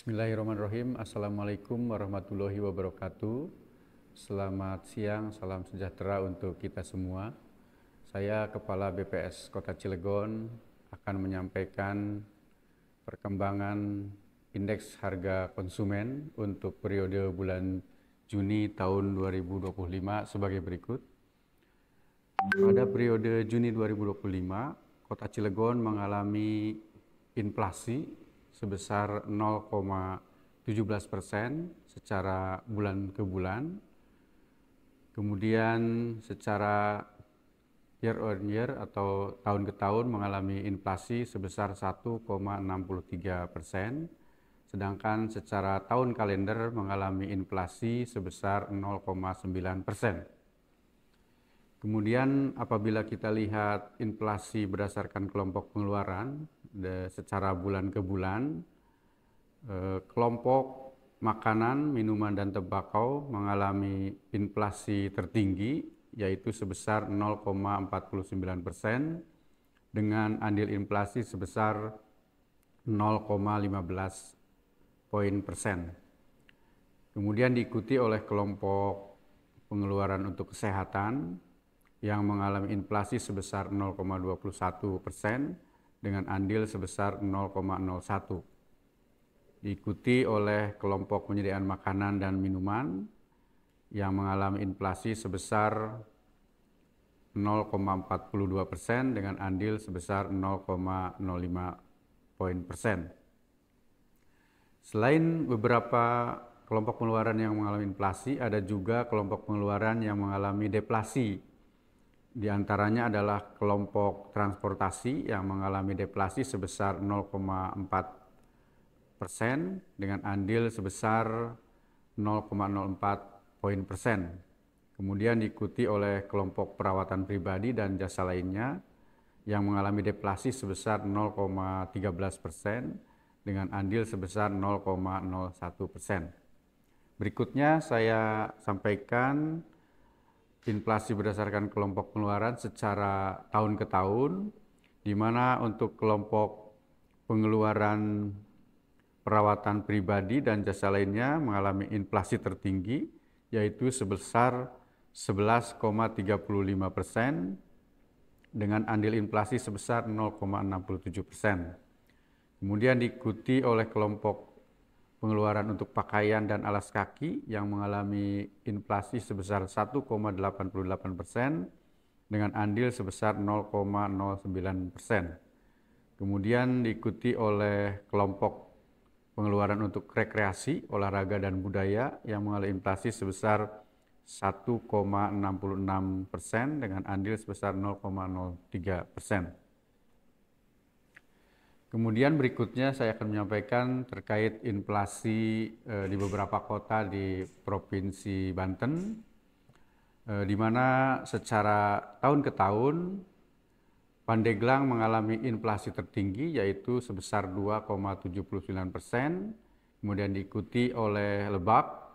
Bismillahirrahmanirrahim. Assalamualaikum warahmatullahi wabarakatuh. Selamat siang, salam sejahtera untuk kita semua. Saya Kepala BPS Kota Cilegon akan menyampaikan perkembangan indeks harga konsumen untuk periode bulan Juni tahun 2025 sebagai berikut. Pada periode Juni 2025, Kota Cilegon mengalami inflasi sebesar 0,17% secara bulan ke bulan. Kemudian secara year on year atau tahun ke tahun mengalami inflasi sebesar 1,63%, sedangkan secara tahun kalender mengalami inflasi sebesar 0,9%. Kemudian apabila kita lihat inflasi berdasarkan kelompok pengeluaran secara bulan ke bulan, kelompok makanan, minuman, dan tembakau mengalami inflasi tertinggi yaitu sebesar 0,49% dengan andil inflasi sebesar 0,15 poin persen. Kemudian diikuti oleh kelompok pengeluaran untuk kesehatan yang mengalami inflasi sebesar 0,21% dengan andil sebesar 0,01. Diikuti oleh kelompok penyediaan makanan dan minuman yang mengalami inflasi sebesar 0,42% dengan andil sebesar 0,05 poin persen. Selain beberapa kelompok pengeluaran yang mengalami inflasi, ada juga kelompok pengeluaran yang mengalami deflasi. Di antaranya adalah kelompok transportasi yang mengalami deflasi sebesar 0,4% dengan andil sebesar 0,04 poin persen. Kemudian diikuti oleh kelompok perawatan pribadi dan jasa lainnya yang mengalami deflasi sebesar 0,13% dengan andil sebesar 0,01%. Berikutnya saya sampaikan inflasi berdasarkan kelompok pengeluaran secara tahun ke tahun, di mana untuk kelompok pengeluaran perawatan pribadi dan jasa lainnya mengalami inflasi tertinggi, yaitu sebesar 11,35% dengan andil inflasi sebesar 0,67%. Kemudian diikuti oleh kelompok pengeluaran untuk pakaian dan alas kaki yang mengalami inflasi sebesar 1,88% dengan andil sebesar 0,09%. Kemudian diikuti oleh kelompok pengeluaran untuk rekreasi, olahraga, dan budaya yang mengalami inflasi sebesar 1,66% dengan andil sebesar 0,03%. Kemudian berikutnya saya akan menyampaikan terkait inflasi di beberapa kota di Provinsi Banten, di mana secara tahun ke tahun Pandeglang mengalami inflasi tertinggi yaitu sebesar 2,79%, kemudian diikuti oleh Lebak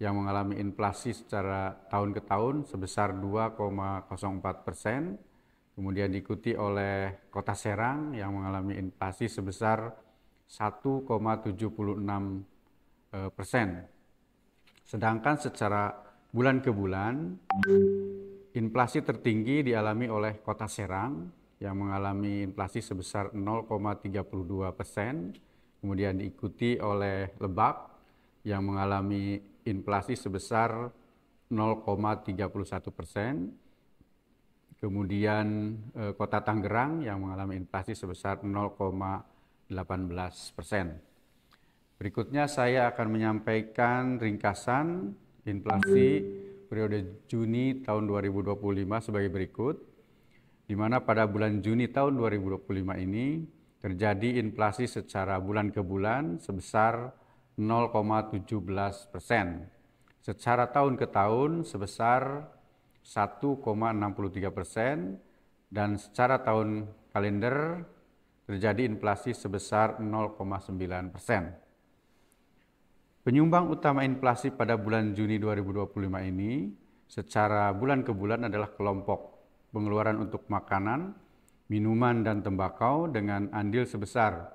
yang mengalami inflasi secara tahun ke tahun sebesar 2,04%. Kemudian diikuti oleh Kota Serang yang mengalami inflasi sebesar 1,76%. Sedangkan secara bulan ke bulan, inflasi tertinggi dialami oleh Kota Serang yang mengalami inflasi sebesar 0,32%. Kemudian diikuti oleh Lebak yang mengalami inflasi sebesar 0,31%. Kemudian Kota Tangerang yang mengalami inflasi sebesar 0,18%. Berikutnya saya akan menyampaikan ringkasan inflasi periode Juni tahun 2025 sebagai berikut, di mana pada bulan Juni tahun 2025 ini terjadi inflasi secara bulan ke bulan sebesar 0,17%. Secara tahun ke tahun sebesar 1,63% dan secara tahun kalender terjadi inflasi sebesar 0,9%. Penyumbang utama inflasi pada bulan Juni 2025 ini secara bulan ke bulan adalah kelompok pengeluaran untuk makanan, minuman, dan tembakau dengan andil sebesar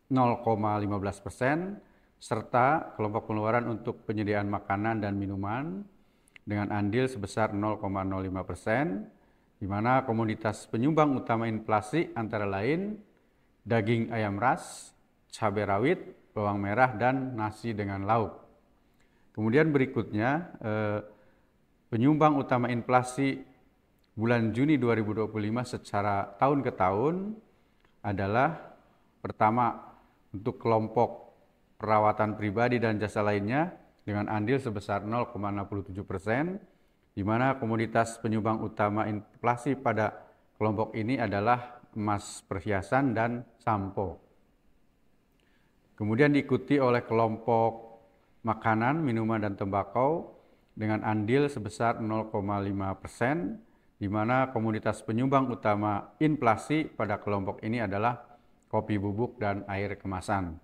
0,15%, serta kelompok pengeluaran untuk penyediaan makanan dan minuman dengan andil sebesar 0,05%, di mana komoditas penyumbang utama inflasi antara lain daging ayam ras, cabai rawit, bawang merah, dan nasi dengan lauk. Kemudian berikutnya, penyumbang utama inflasi bulan Juni 2025 secara tahun ke tahun adalah pertama untuk kelompok perawatan pribadi dan jasa lainnya dengan andil sebesar 0,67%, di mana komoditas penyumbang utama inflasi pada kelompok ini adalah emas perhiasan dan sampo. Kemudian diikuti oleh kelompok makanan, minuman, dan tembakau dengan andil sebesar 0,5%, di mana komoditas penyumbang utama inflasi pada kelompok ini adalah kopi bubuk dan air kemasan.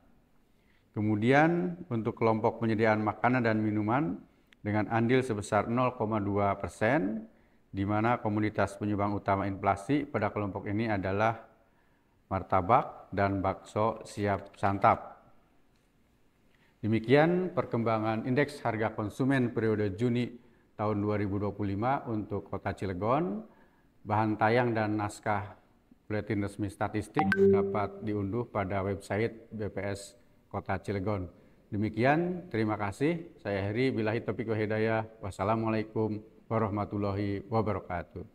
Kemudian untuk kelompok penyediaan makanan dan minuman dengan andil sebesar 0,2%, di mana komoditas penyumbang utama inflasi pada kelompok ini adalah martabak dan bakso siap santap. Demikian perkembangan indeks harga konsumen periode Juni tahun 2025 untuk Kota Cilegon. Bahan tayang dan naskah buletin resmi statistik dapat diunduh pada website BPS Kota Cilegon. Demikian, terima kasih. Saya Heri, billahi taufiq wa hidayah. Wassalamualaikum warahmatullahi wabarakatuh.